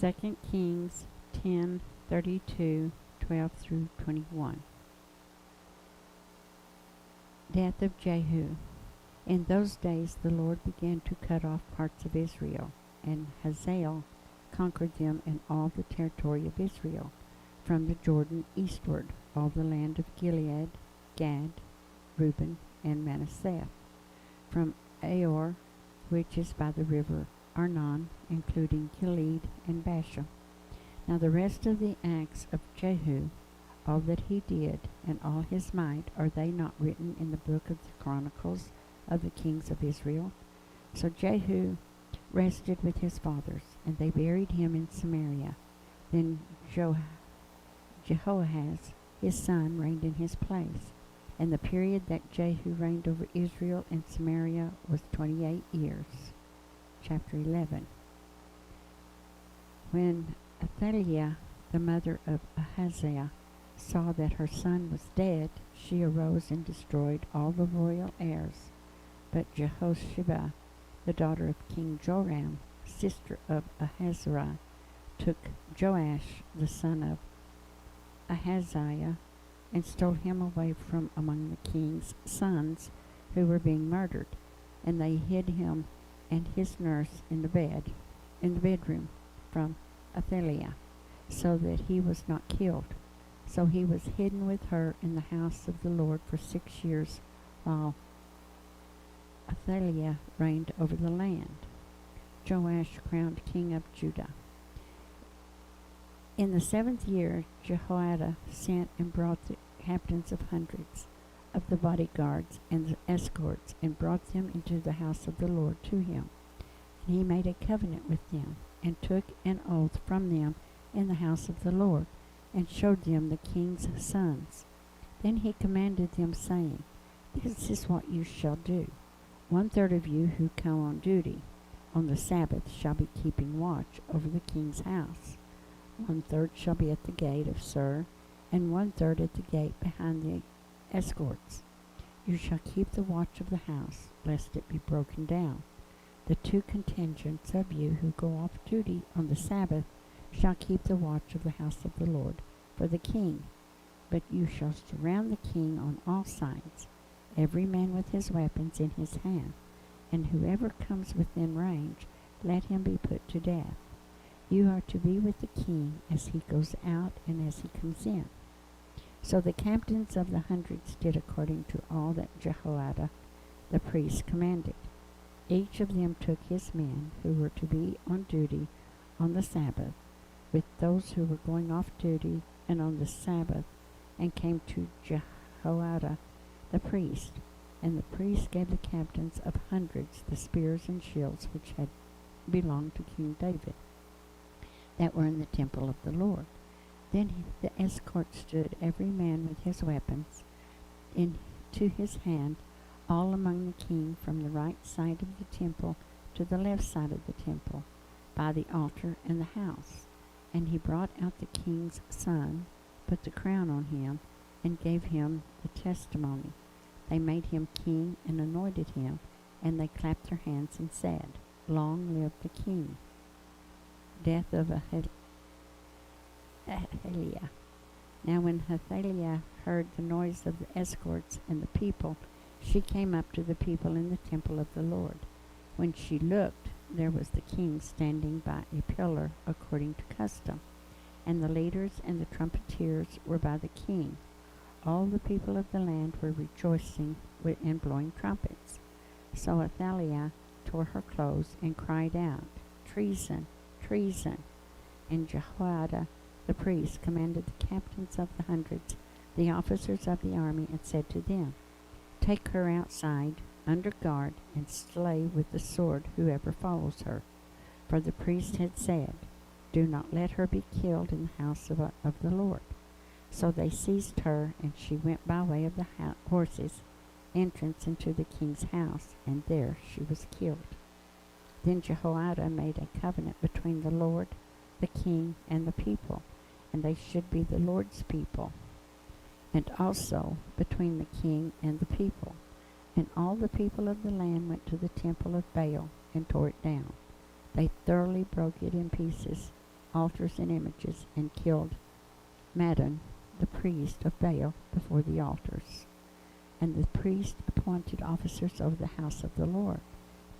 2 Kings 10:32, 12 through 21. Death of Jehu. In those days the Lord began to cut off parts of Israel, and Hazael conquered them in all the territory of Israel, from the Jordan eastward, all the land of Gilead, Gad, Reuben, and Manasseh, from Aor, which is by the river Arnon, including Gilead and Bashan. Now the rest of the acts of Jehu, all that he did, and all his might, are they not written in the book of the Chronicles of the kings of Israel? So Jehu rested with his fathers, and they buried him in Samaria. Then Jehoahaz, his son, reigned in his place. And the period that Jehu reigned over Israel and Samaria was 28 years. Chapter 11. When Athaliah, the mother of Ahaziah, saw that her son was dead, she arose and destroyed all the royal heirs. But Jehosheba, the daughter of King Joram, sister of Ahaziah, took Joash, the son of Ahaziah, and stole him away from among the king's sons who were being murdered, and they hid him and his nurse in the bedroom from Athaliah, so that he was not killed. So he was hidden with her in the house of the Lord for 6 years, while Athaliah reigned over the land. Joash crowned king of Judah. In the 7th year, Jehoiada sent and brought the captains of hundreds of the bodyguards and the escorts, and brought them into the house of the Lord to him. And he made a covenant with them, and took an oath from them in the house of the Lord, and showed them the king's sons. Then he commanded them, saying, This is what you shall do. 1/3 of you who come on duty on the Sabbath shall be keeping watch over the king's house. 1/3 shall be at the gate of Sur, and 1/3 at the gate behind the escorts. You shall keep the watch of the house, lest it be broken down. The 2 contingents of you who go off duty on the Sabbath shall keep the watch of the house of the Lord for the king. But you shall surround the king on all sides, every man with his weapons in his hand, and whoever comes within range, let him be put to death. You are to be with the king as he goes out and as he comes in. So the captains of the hundreds did according to all that Jehoiada the priest commanded. Each of them took his men who were to be on duty on the Sabbath, with those who were going off duty and on the Sabbath, and came to Jehoiada the priest. And the priest gave the captains of hundreds the spears and shields which had belonged to King David, that were in the temple of the Lord. Then the escort stood, every man with his weapons into his hand, all among the king, from the right side of the temple to the left side of the temple, by the altar and the house. And he brought out the king's son, put the crown on him, and gave him the testimony. They made him king and anointed him, and they clapped their hands and said, Long live the king. Death of Athaliah. Now when Athaliah heard the noise of the escorts and the people, she came up to the people in the temple of the Lord. When she looked, there was the king standing by a pillar according to custom, and the leaders and the trumpeters were by the king. All the people of the land were rejoicing and blowing trumpets. So Athaliah tore her clothes and cried out, Treason! Treason! And Jehoiada the priest commanded the captains of the hundreds, the officers of the army, and said to them, Take her outside, under guard, and slay with the sword whoever follows her. For the priest had said, Do not let her be killed in the house of the Lord. So they seized her, and she went by way of the horses' entrance into the king's house, and there she was killed. Then Jehoiada made a covenant between the Lord, the king, and the people, and they should be the Lord's people, and also between the king and the people. And all the people of the land went to the temple of Baal and tore it down. They thoroughly broke it in pieces, altars and images, and killed Madon, the priest of Baal, before the altars. And the priest appointed officers over the house of the Lord.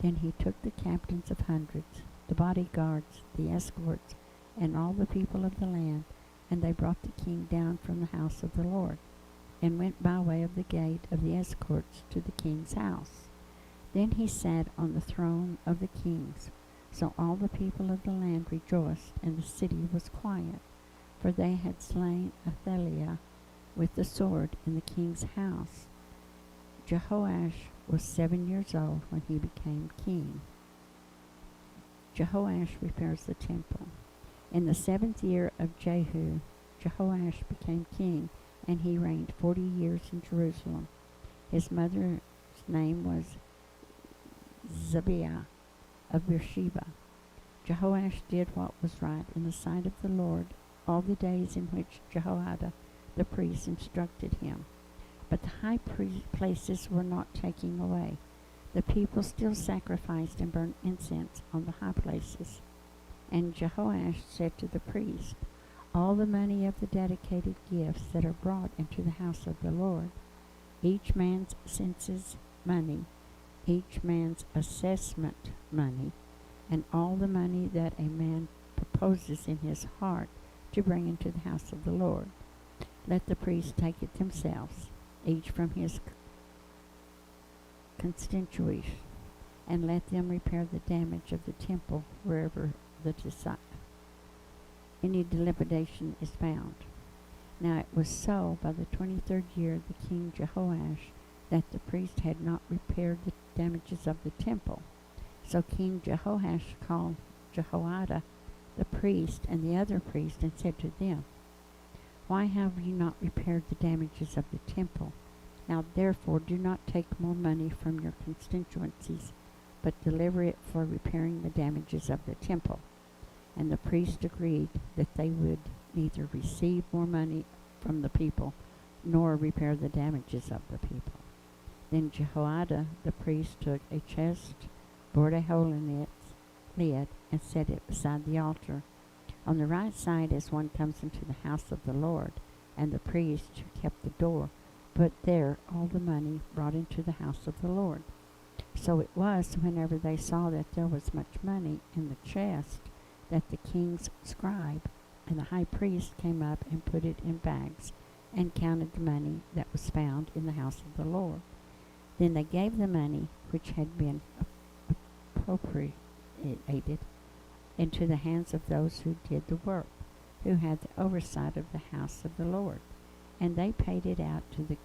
Then he took the captains of hundreds, the bodyguards, the escorts, and all the people of the land, and they brought the king down from the house of the Lord, and went by way of the gate of the escorts to the king's house. Then he sat on the throne of the kings. So all the people of the land rejoiced, and the city was quiet, for they had slain Athaliah with the sword in the king's house. Jehoash was 7 years old when he became king. Jehoash repairs the temple. In the 7th year of Jehu, Jehoash became king, and he reigned 40 years in Jerusalem. His mother's name was Zibiah of Beersheba. Jehoash did what was right in the sight of the Lord all the days in which Jehoiada the priest instructed him. But the high places were not taken away. The people still sacrificed and burned incense on the high places. And Jehoash said to the priest, all the money of the dedicated gifts that are brought into the house of the Lord, each man's census money, each man's assessment money, and all the money that a man proposes in his heart to bring into the house of the Lord, let the priests take it themselves, each from his constituents, and let them repair the damage of the temple wherever any dilapidation is found. Now it was so by the 23rd year of the king Jehoash that the priest had not repaired the damages of the temple. So King Jehoash called Jehoiada the priest and the other priests and said to them, why have you not repaired the damages of the temple? Now therefore do not take more money from your constituencies, but deliver it for repairing the damages of the temple. And the priests agreed that they would neither receive more money from the people, nor repair the damages of the people. Then Jehoiada the priest took a chest, bored a hole in its lid, and set it beside the altar, on the right side as one comes into the house of the Lord. And the priest who kept the door put there all the money brought into the house of the Lord. So it was, whenever they saw that there was much money in the chest, that the king's scribe and the high priest came up and put it in bags, and counted the money that was found in the house of the Lord. Then they gave the money which had been appropriated into the hands of those who did the work, who had the oversight of the house of the Lord. And they paid it out to the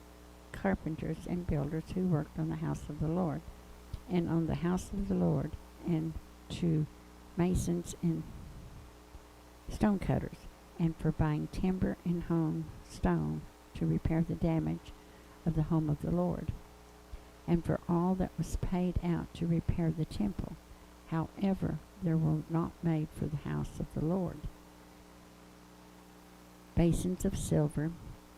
carpenters and builders who worked on the house of the Lord, and on the house of the Lord, and to masons and stonecutters, and for buying timber and hewn stone to repair the damage of the home of the Lord, and for all that was paid out to repair the temple. However, there were not made for the house of the Lord basins of silver,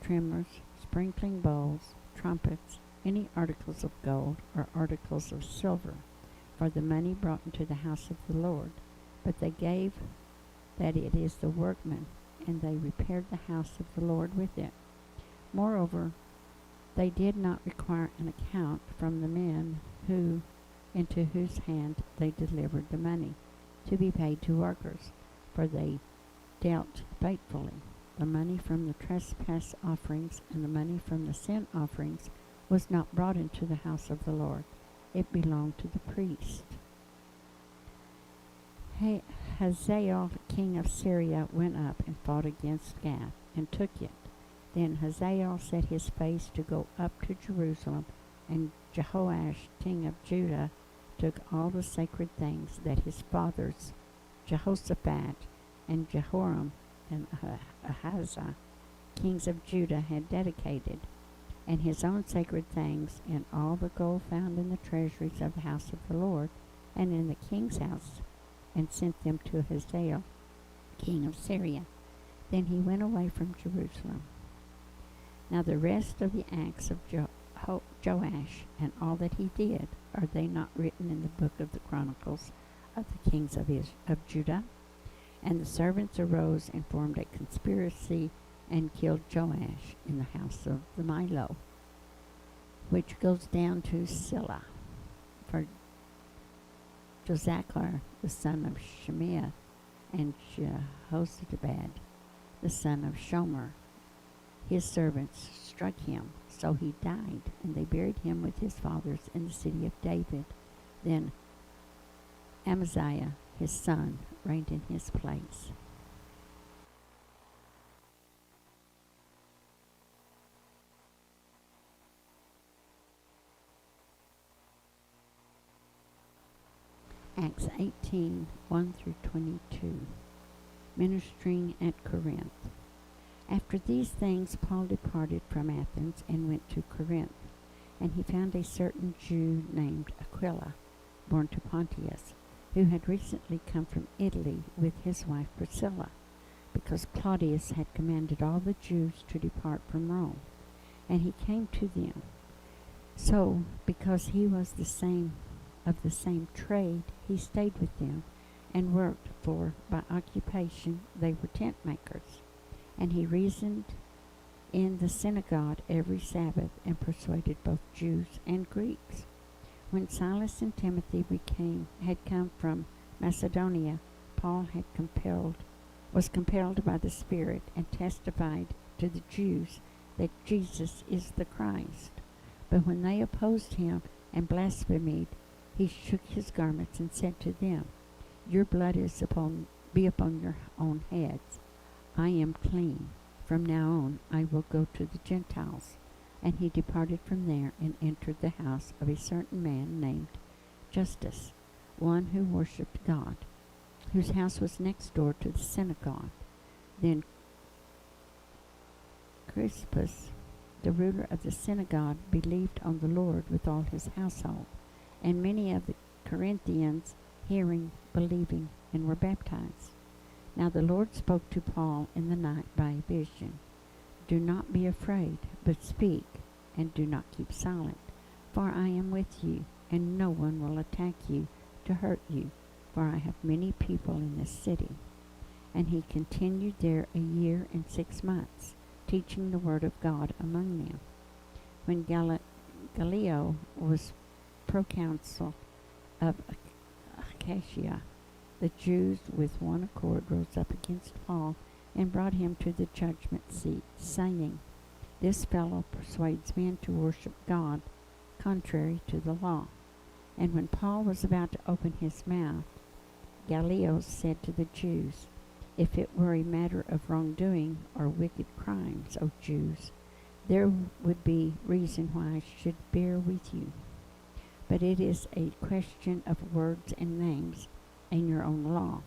trimmers, sprinkling bowls, trumpets, any articles of gold or articles of silver, for the money brought into the house of the Lord. But they gave that it is the workmen, and they repaired the house of the Lord with it. Moreover, they did not require an account from the men into whose hand they delivered the money, to be paid to workers, for they dealt faithfully. The money from the trespass offerings and the money from the sin offerings was not brought into the house of the Lord. It belonged to the priest. Hazael, king of Syria, went up and fought against Gath, and took it. Then Hazael set his face to go up to Jerusalem, and Jehoash, king of Judah, took all the sacred things that his fathers, Jehoshaphat and Jehoram and Ahazah, kings of Judah, had dedicated, and his own sacred things, and all the gold found in the treasuries of the house of the Lord, and in the king's house, and sent them to Hazael, king of Syria. Then he went away from Jerusalem. Now the rest of the acts of Joash, and all that he did, are they not written in the book of the Chronicles of the kings of Judah? And the servants arose and formed a conspiracy and killed Joash in the house of the Milo, which goes down to Silla. For Jozachar, the son of Shemiah, and Jehozabad, the son of Shomer, his servants, struck him, so he died, and they buried him with his fathers in the city of David. Then Amaziah, his son, reigned in his place. Acts 18, 1 through 22. Ministering at Corinth. After these things Paul departed from Athens and went to Corinth, and he found a certain Jew named Aquila, born to Pontius, who had recently come from Italy with his wife Priscilla, because Claudius had commanded all the Jews to depart from Rome, and he came to them. So, because he was of the same trade, he stayed with them and worked, for by occupation they were tent makers. And he reasoned in the synagogue every Sabbath and persuaded both Jews and Greeks. When Silas and Timothy had come from Macedonia, Paul was compelled by the Spirit and testified to the Jews that Jesus is the Christ. But when they opposed him and blasphemed, he shook his garments and said to them, "Your blood be upon your own heads. I am clean. From now on I will go to the Gentiles." And he departed from there and entered the house of a certain man named Justus, one who worshipped God, whose house was next door to the synagogue. Then Crispus, the ruler of the synagogue, believed on the Lord with all his household, and many of the Corinthians, hearing, believing, and were baptized. Now the Lord spoke to Paul in the night by a vision. "Do not be afraid, but speak, and do not keep silent, for I am with you, and no one will attack you to hurt you, for I have many people in this city." And he continued there 1 year and 6 months, teaching the word of God among them. When Gallio was proconsul of Achaia, the Jews with one accord rose up against Paul and brought him to the judgment seat, saying, "This fellow persuades men to worship God contrary to the law." And when Paul was about to open his mouth, Gallio said to the Jews, "If it were a matter of wrongdoing or wicked crimes, O Jews, there would be reason why I should bear with you. But it is a question of words and names and your own law.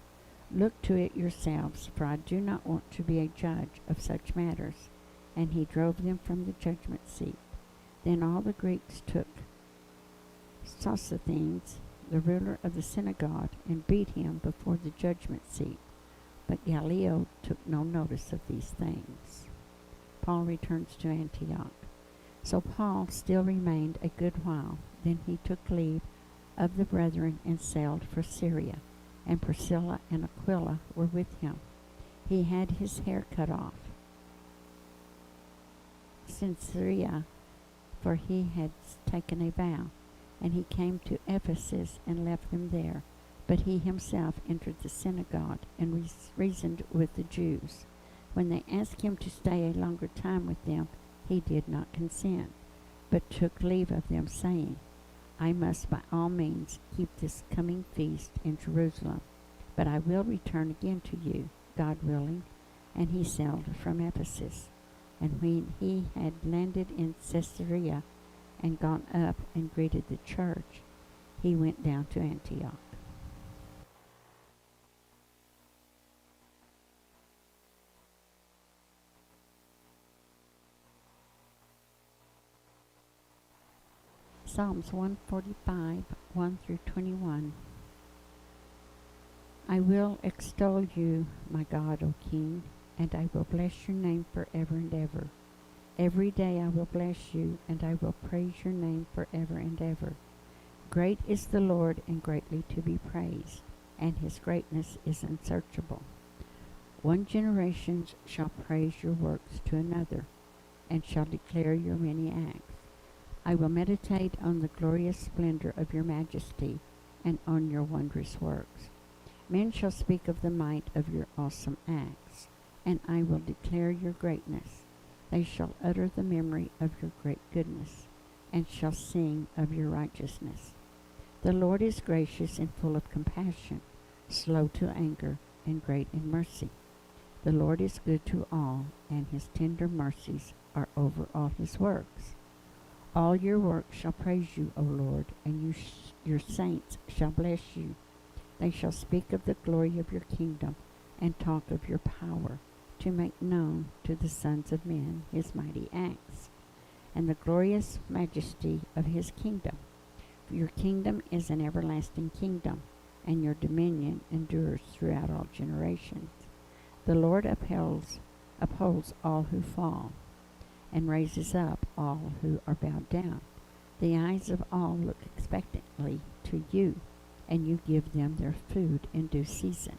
Look to it yourselves, for I do not want to be a judge of such matters." And he drove them from the judgment seat. Then all the Greeks took Sosthenes, the ruler of the synagogue, and beat him before the judgment seat. But Gallio took no notice of these things. Paul returns to Antioch. So Paul still remained a good while. Then he took leave of the brethren and sailed for Syria, and Priscilla and Aquila were with him. He had his hair cut off since Syria, for he had taken a vow, and he came to Ephesus and left them there. But he himself entered the synagogue and reasoned with the Jews. When they asked him to stay a longer time with them, he did not consent, but took leave of them, saying, "I must by all means keep this coming feast in Jerusalem, but I will return again to you, God willing." And he sailed from Ephesus. And when he had landed in Caesarea and gone up and greeted the church, he went down to Antioch. Psalms 145, 1 through 21. I will extol you, my God, O King, and I will bless your name forever and ever. Every day I will bless you, and I will praise your name forever and ever. Great is the Lord, and greatly to be praised, and his greatness is unsearchable. One generation shall praise your works to another, and shall declare your many acts. I will meditate on the glorious splendor of your majesty, and on your wondrous works. Men shall speak of the might of your awesome acts, and I will declare your greatness. They shall utter the memory of your great goodness, and shall sing of your righteousness. The Lord is gracious and full of compassion, slow to anger, and great in mercy. The Lord is good to all, and his tender mercies are over all his works. All your works shall praise you, O Lord, and your saints shall bless you. They shall speak of the glory of your kingdom, and talk of your power, to make known to the sons of men his mighty acts, and the glorious majesty of his kingdom. For your kingdom is an everlasting kingdom, and your dominion endures throughout all generations. The Lord upholds all who fall, and raises up all who are bowed down. The eyes of all look expectantly to you, and you give them their food in due season.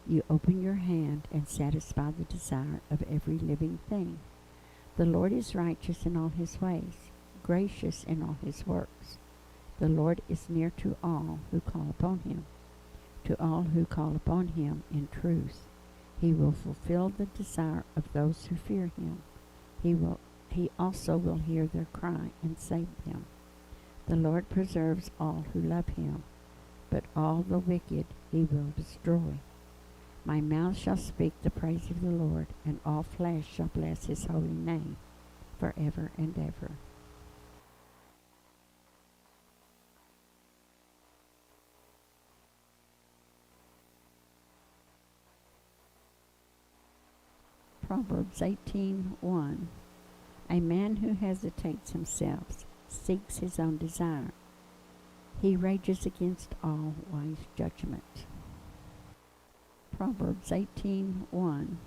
You open your hand and satisfy the desire of every living thing. The Lord is righteous in all his ways, gracious in all his works. The Lord is near to all who call upon him, to all who call upon him in truth. He will fulfill the desire of those who fear him. He also will hear their cry and save them. The Lord preserves all who love him, but all the wicked he will destroy. My mouth shall speak the praise of the Lord, and all flesh shall bless his holy name forever and ever. Proverbs 18:1. A man who hesitates himself seeks his own desire. He rages against all wise judgment. Proverbs 18:1.